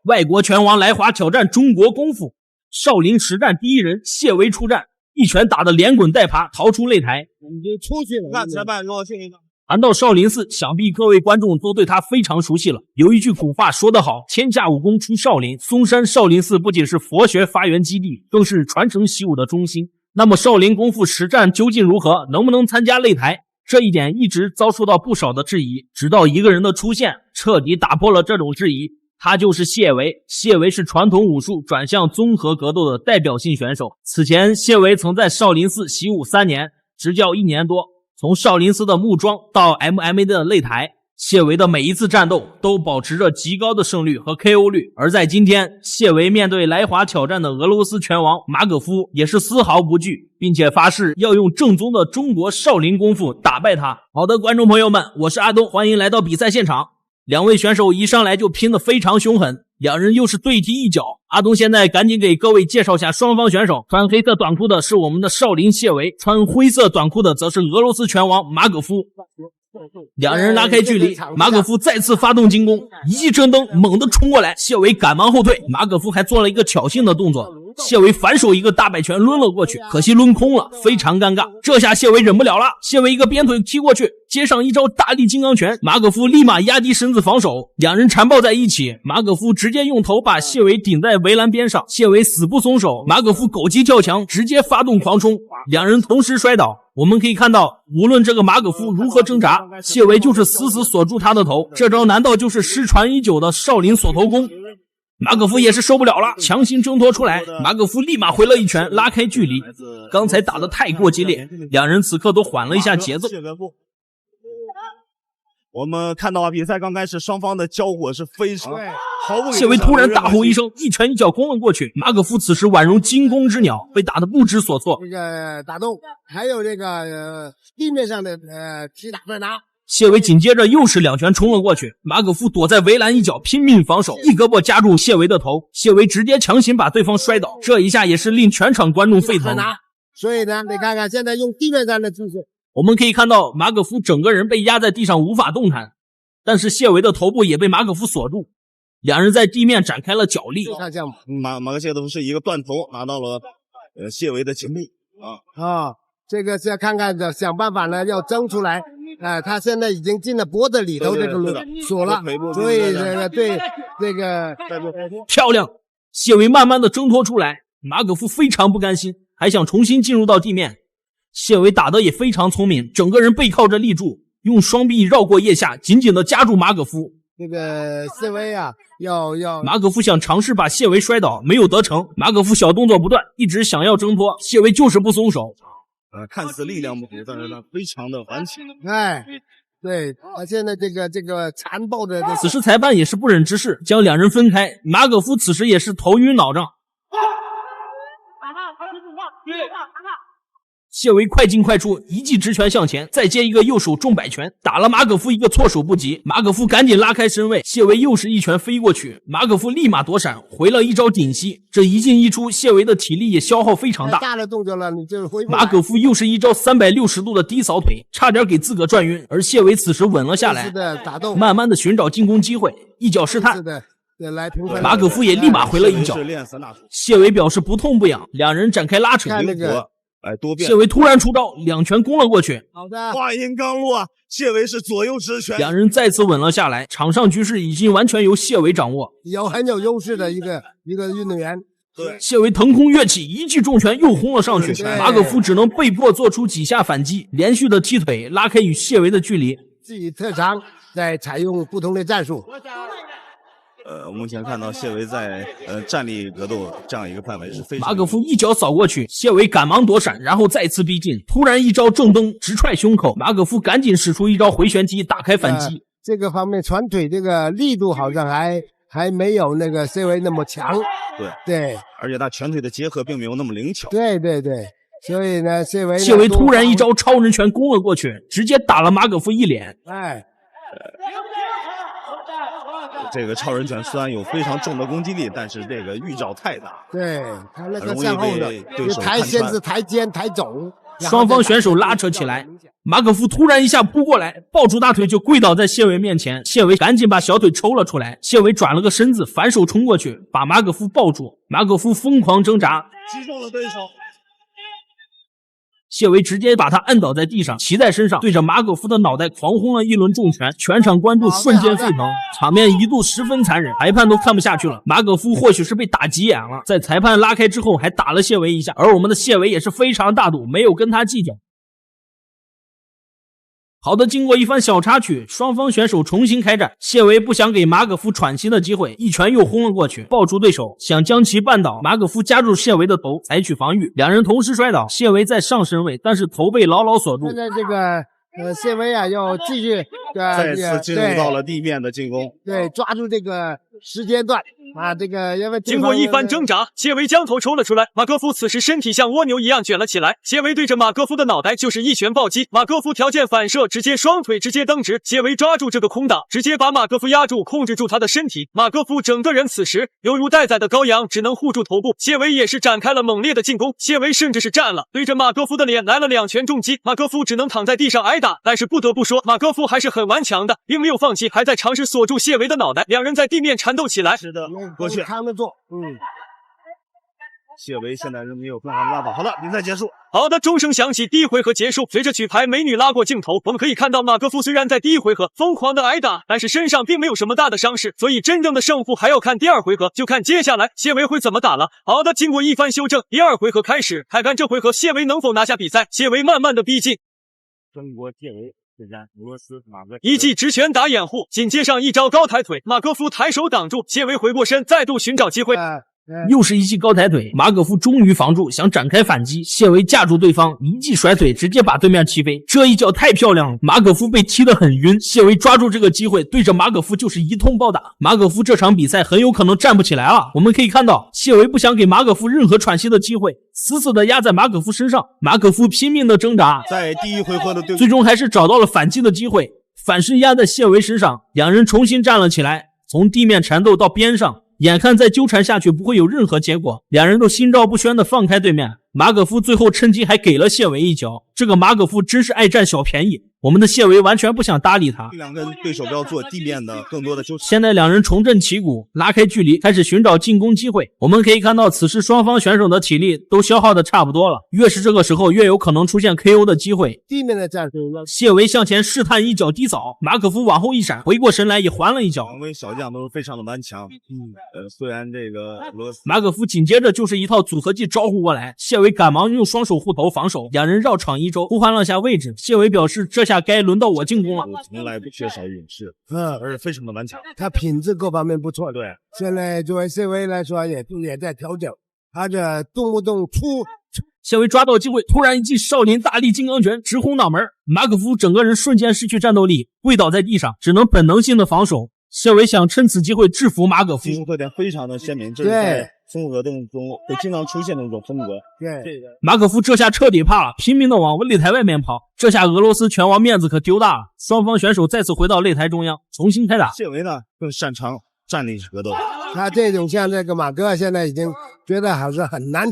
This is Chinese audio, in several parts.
外国拳王来华挑战中国功夫，少林实战第一人谢维出战，一拳打得连滚带爬逃出擂台。你就出去了，那裁判给我训一个。谈到少林寺，想必各位观众都对他非常熟悉了。有一句古话说得好，天下武功出少林。嵩山少林寺不仅是佛学发源基地，更是传承习武的中心。那么少林功夫实战究竟如何？能不能参加擂台？这一点一直遭受到不少的质疑，直到一个人的出现，彻底打破了这种质疑。他就是谢维。谢维是传统武术转向综合格斗的代表性选手。此前，谢维曾在少林寺习武3年，执教1年多。从少林寺的木桩到 MMA 的擂台，谢维的每一次战斗都保持着极高的胜率和 KO 率。而在今天，谢维面对来华挑战的俄罗斯拳王马可夫，也是丝毫不惧，并且发誓要用正宗的中国少林功夫打败他。好的，观众朋友们，我是阿东，欢迎来到比赛现场。两位选手一上来就拼得非常凶狠，两人又是对踢一脚。阿东现在赶紧给各位介绍下双方选手。穿黑色短裤的是我们的少林谢维，穿灰色短裤的则是俄罗斯拳王马可夫。两人拉开距离，马可夫再次发动进攻，一记正蹬猛地冲过来，谢维赶忙后退，马可夫还做了一个挑衅的动作，谢维反手一个大摆拳抡了过去，可惜抡空了，非常尴尬。这下谢维忍不了了，谢维一个鞭腿踢过去，接上一招大力金刚拳，马可夫立马压低身子防守，两人缠抱在一起，马可夫直接用头把谢维顶在围栏边上，谢维死不松手，马可夫狗急跳墙，直接发动狂冲，两人同时摔倒。我们可以看到，无论这个马可夫如何挣扎，谢维就是死死锁住他的头，这招难道就是失传已久的少林锁头功？马可夫也是受不了了，强行挣脱出来，马可夫立马回了一拳，拉开距离。刚才打得太过激烈，两人此刻都缓了一下节奏。我们看到比赛刚开始，双方的交火是非常毫不。谢维突然大吼一声，一拳一脚攻了过去。马可夫此时宛如惊弓之鸟，被打得不知所措。这个打动，还有这个地面上的踢打快拿。谢维紧接着又是2拳冲了过去，马可夫躲在围栏一角拼命防守，一胳膊夹住谢维的头，谢维直接强行把对方摔倒，这一下也是令全场观众沸腾。所以呢，你看看现在用地面上的姿势。我们可以看到马可夫整个人被压在地上无法动弹，但是谢维的头部也被马可夫锁住，两人在地面展开了角力。马克谢德夫是一个断头拿到了谢维的前臂这个是要看看想办法呢，要争出来。他现在已经进了脖子里头这个锁了，所以这个对这个漂亮。谢维慢慢的挣脱出来，马可夫非常不甘心，还想重新进入到地面。谢维打得也非常聪明，整个人背靠着立柱，用双臂绕过腋下，紧紧的夹住马可夫。这个谢维啊，马可夫想尝试把谢维摔倒，没有得成。马可夫小动作不断，一直想要挣脱，谢维就是不松手。看似力量不足，但是他非常的顽强。对，现在这个残暴的。此时裁判也是不忍直视，将两人分开。马可夫此时也是头晕脑胀。谢维快进快出，一记直拳向前，再接一个右手重摆拳，打了马可夫一个措手不及。马可夫赶紧拉开身位，谢维又是一拳飞过去，马可夫立马躲闪，回了一招顶膝。这一进一出，谢维的体力也消耗非常大。大的动作了，你就回。马可夫又是一招360度的低扫腿，差点给自个转晕，而谢维此时稳了下来，慢慢的寻找进攻机会，一脚试探。马可夫也立马回了一脚，谢维表示不痛不痒，两人展开拉扯。谢维突然出招，2拳攻了过去。好的，话音刚落啊，谢维是左右直拳，两人再次稳了下来。场上局势已经完全由谢维掌握，很有优势的一个运动员。对，谢维腾空跃起，一记重拳又轰了上去，马可夫只能被迫做出几下反击，连续的踢腿拉开与谢维的距离。自己特长，再采用不同的战术。目前看到谢维在站立格斗这样一个范围是非常。马可夫一脚扫过去，谢维赶忙躲闪，然后再次逼近，突然一招正蹬直踹胸口，马可夫赶紧使出一招回旋踢打开反击。这个方面传腿这个力度好像还没有那个谢维那么强。对，而且他拳腿的结合并没有那么灵巧。对，所以呢，谢维突然一招超人拳攻了过去，直接打了马可夫一脸。这个超人拳虽然有非常重的攻击力，但是这个预兆太大。对，他那个向后的，先是抬肩抬肘。双方选手拉扯起来。马可夫突然一下扑过来，抱住大腿就跪倒在谢维面前，谢维赶紧把小腿抽了出来，谢维转了个身子，反手冲过去，把马可夫抱住，马可夫疯狂挣扎，击中了对手。谢维直接把他按倒在地上，骑在身上，对着马可夫的脑袋狂轰了一轮重拳，全场观众瞬间沸腾，场面一度十分残忍，裁判都看不下去了。马可夫或许是被打急眼了，在裁判拉开之后还打了谢维一下，而我们的谢维也是非常大度，没有跟他计较。好的，经过一番小插曲，双方选手重新开战。谢维不想给马可夫喘息的机会，一拳又轰了过去，抱住对手，想将其绊倒。马可夫夹住谢维的头，采取防御，两人同时摔倒。谢维在上身位，但是头被牢牢锁住。现在这个谢维啊，要继续再次进入到了地面的进攻，对，抓住这个时间段啊，这个因为经过一番挣扎，谢维将头抽了出来。马科夫此时身体像蜗牛一样卷了起来，谢维对着马科夫的脑袋就是一拳暴击。马科夫条件反射，直接双腿直接蹬直，谢维抓住这个空档，直接把马科夫压住，控制住他的身体。马科夫整个人此时犹如待宰的羔羊，只能护住头部。谢维也是展开了猛烈的进攻，谢维甚至是站了，对着马科夫的脸来了2拳重击。马科夫只能躺在地上挨打，但是不得不说，马科夫还是很顽强的，并没有放弃，还在尝试锁住谢维的脑袋。两人在地面缠斗起来。是的，过去扛得住。谢维现在是没有办法拉倒。好了，比赛结束。好的，钟声响起，第一回合结束。随着举牌，美女拉过镜头，我们可以看到马科夫虽然在第一回合疯狂的挨打，但是身上并没有什么大的伤势，所以真正的胜负还要看第2回合，就看接下来谢维会怎么打了。好的，经过一番修正，第2回合开始，看看这回合谢维能否拿下比赛。谢维慢慢的逼近，中国谢维对战俄罗斯马哥，一记直拳打掩护，紧接上一招高抬腿，马科夫抬手挡住，谢维回过身，再度寻找机会。又是一记高抬腿，马可夫终于防住，想展开反击，谢维架住对方，一记甩腿直接把对面踢飞，这一脚太漂亮了，马可夫被踢得很晕，谢维抓住这个机会，对着马可夫就是一通暴打，马可夫这场比赛很有可能站不起来了。我们可以看到，谢维不想给马可夫任何喘息的机会，死死的压在马可夫身上，马可夫拼命的挣扎，在第1回合的最终还是找到了反击的机会，反身压在谢维身上，两人重新站了起来，从地面缠斗到边上，眼看再纠缠下去不会有任何结果，两人都心照不宣的放开对面。马可夫最后趁机还给了谢维一脚，这个马可夫真是爱占小便宜，我们的谢维完全不想搭理他。两个对手要做地面的更多的纠缠。现在两人重振旗鼓，拉开距离，开始寻找进攻机会。我们可以看到，此时双方选手的体力都消耗的差不多了，越是这个时候越有可能出现 KO 的机会。地面的战术，谢维向前试探一脚低扫，马可夫往后一闪，回过神来也还了一脚。两位小将都是非常的顽强。虽然这个俄罗斯马可夫紧接着就是一套组合技招呼过来，谢维赶忙用双手护头防守，两人绕场一周，互换了下位置。谢维表示，这下该轮到我进攻了。从来不缺少勇士，而且非常的顽强。他品质各方面不错。对，现在作为谢维来说也在调整，他这动不动出。谢维抓到机会，突然一记少林大力金刚拳直轰脑门，马可夫整个人瞬间失去战斗力，跪倒在地上，只能本能性的防守。谢维想趁此机会制服马可夫，技术特点非常的鲜明，这是在综合动中会经常出现的那种风格。对，马可夫这下彻底怕了，拼命的往擂台外面跑。这下俄罗斯拳王面子可丢大了。双方选手再次回到擂台中央，重新开打。谢维呢更擅长站立格斗，他这种像这个马哥现在已经觉得好像很难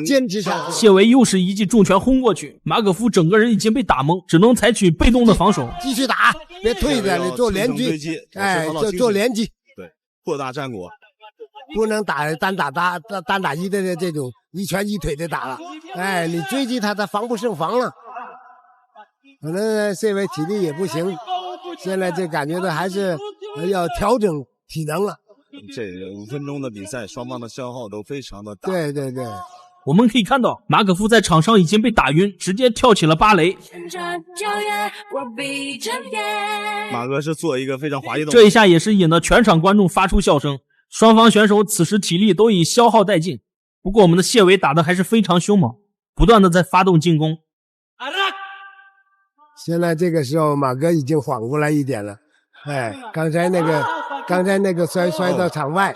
坚持下去。谢维又是一记重拳轰过去，马可夫整个人已经被打懵，只能采取被动的防守，继续打，别退着，你做连击，做连击，对，扩大战果，不能打单打一的这种一拳一腿的打了，你追击他防不胜防了。可能谢维体力也不行，现在这感觉到还是要调整体能了。这5分钟的比赛，双方的消耗都非常的大。对，我们可以看到马可夫在场上已经被打晕，直接跳起了芭蕾。马哥是做一个非常滑稽的，这一下也是引得全场观众发出笑声。双方选手此时体力都已消耗殆尽，不过我们的谢维打得还是非常凶猛，不断的在发动进攻。现在这个时候马哥已经缓过来一点了，刚才那个摔到场外。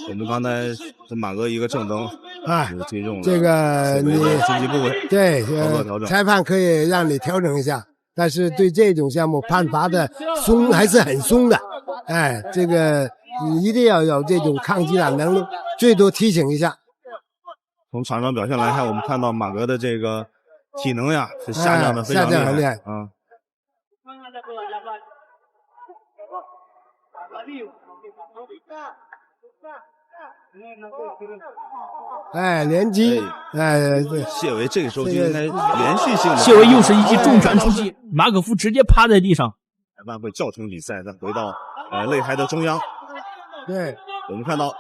我们刚才跟马哥一个正蹬击中了这个你经济部位，对调整裁判可以让你调整一下，但是对这种项目判罚的松还是很松的，这个你一定要有这种抗击打能力，最多提醒一下。从场上表现来看，我们看到马哥的这个体能呀是下降的非常厉害啊。哎，连击，哎，对，谢维这个时候就应该连续性的。谢维又是一记重拳出击，马可夫直接趴在地上。裁判会叫停比赛，再回到擂台的中央。对，我们看到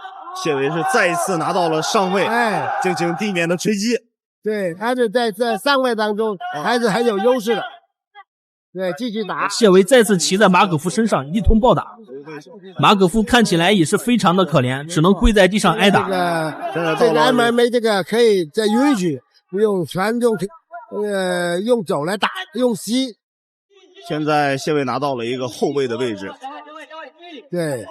谢维是再一次拿到了上位，哎，进行地面的锤击。对，还是在这上位当中还是很有优势的。对，继续打。谢维再次骑在马可夫身上一通暴打，马可夫看起来也是非常的可怜，只能跪在地上挨打。这个 MMA 这个可以再允许不用全用肘来打，用膝。现在谢维拿到了一个后卫的位置。对，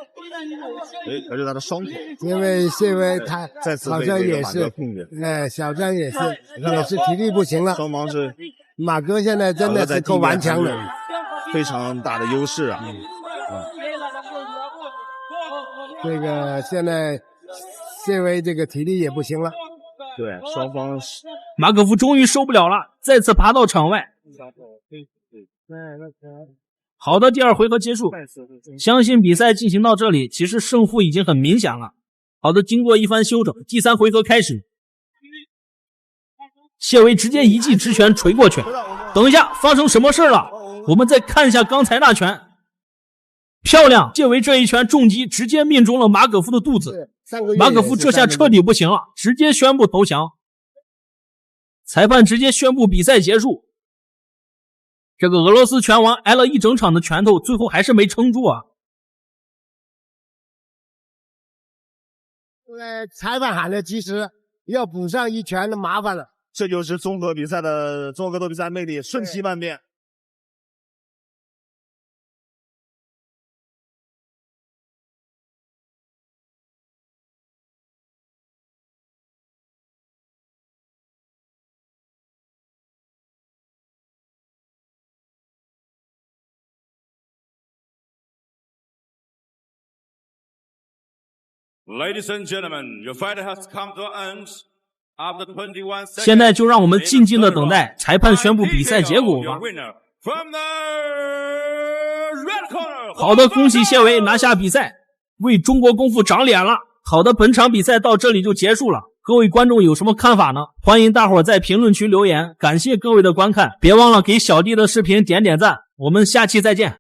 而且他的双腿，因为谢维他再次好像也是，小张也是体力不行了。双方是。马哥现在真的是够顽强的，非常大的优势啊！这个现在谢维这个体力也不行了。对，双方马可夫终于受不了了，再次爬到场外。好的，第二回合结束，相信比赛进行到这里，其实胜负已经很明显了。好的，经过一番休整，第三回合开始。谢维直接一记直拳锤过去。等一下，发生什么事了？我们再看一下刚才那拳，漂亮！谢维这一拳重击直接命中了马可夫的肚子，马可夫这下彻底不行了，直接宣布投降。裁判直接宣布比赛结束。这个俄罗斯拳王挨了一整场的拳头，最后还是没撑住啊！裁判喊的及时，要补上一拳的麻烦了。这就是综合格斗比赛魅力，瞬息万变。Ladies and gentlemen, your fight has come to an end. 现在就让我们静静的等待裁判宣布比赛结果吧。好的，恭喜谢维拿下比赛，为中国功夫长脸了。好的，本场比赛到这里就结束了。各位观众有什么看法呢？欢迎大伙在评论区留言。感谢各位的观看，别忘了给小弟的视频点点赞。我们下期再见。